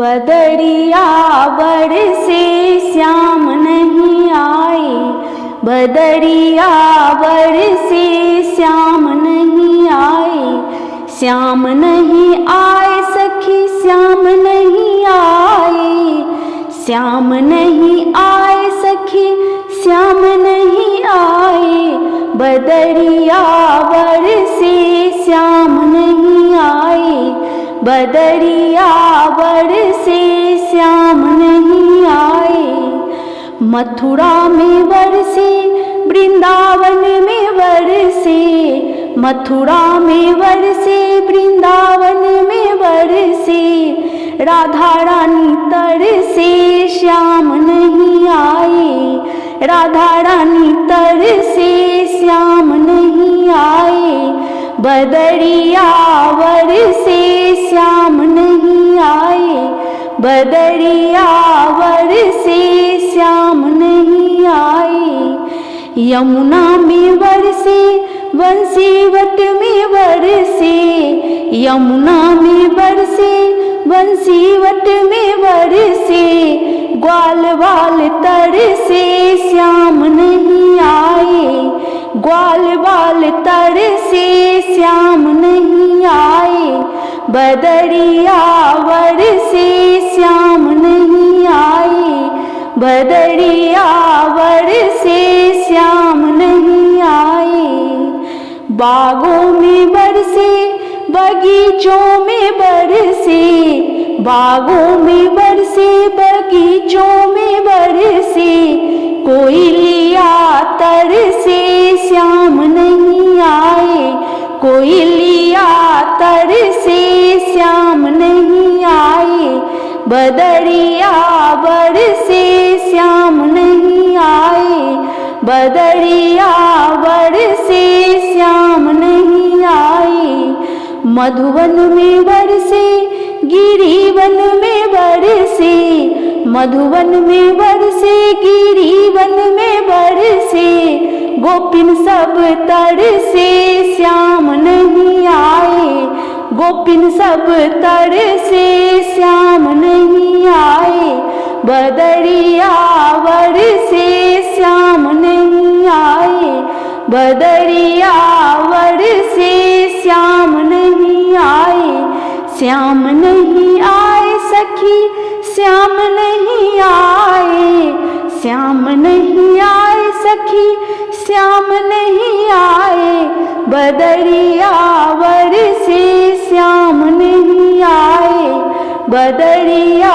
बदरिया बरसे श्याम नहीं आए, बदरिया बरसे श्याम नहीं आए, श्याम नहीं आए सखी श्याम नहीं आए, श्याम नहीं आए सखी श्याम नहीं आए, बदरिया बरसे श्याम नहीं आए, बदरिया बरसे श्याम नहीं आए। मथुरा में बरसे वृंदावन में बरसे, मथुरा में बरसे वृंदावन में बरसे, राधा रानी तरसे श्याम नहीं आए, राधा रानी तरसे श्याम नहीं आए, बदरिया बरसे श्याम नहीं आए, बदरिया बरसे श्याम नहीं आए। यमुना में बरसे बंसीवट में बरसे, यमुना में बरसे बंसीवट में बरसे, ग्वाल बाल तरसे श्याम नहीं आए, ग्वाल बाल तरसे श्याम नहीं आए, बदरिया बरसे श्याम नहीं आए, बदरिया बरसे श्याम नहीं आए। बागों में बरसे बगीचों में बरसे, बागों में बरसे बगीचों में बरसे, कोयलिया तरसे श्याम नहीं आए, कोयलिया तरसे श्याम नहीं आए, बदरिया बरसे श्याम नहीं आए, बदरिया बरसे श्याम नहीं आए। मधुवन में बरसे गिरिवन में बरसे, मधुवन में बरसे गिरिवन में बरसे, गोपिन सब तरसे श्याम नहीं आए, गोपिन सब तरसे श्याम नहीं आए, बदरिया बरसे श्याम नहीं आए, बदरिया बरसे श्याम नहीं आए, श्याम नहीं आए सखी श्याम नहीं आए, श्याम नहीं आए सखी श्याम नहीं आए, बदरिया बरसे श्याम नहीं आए, बदरिया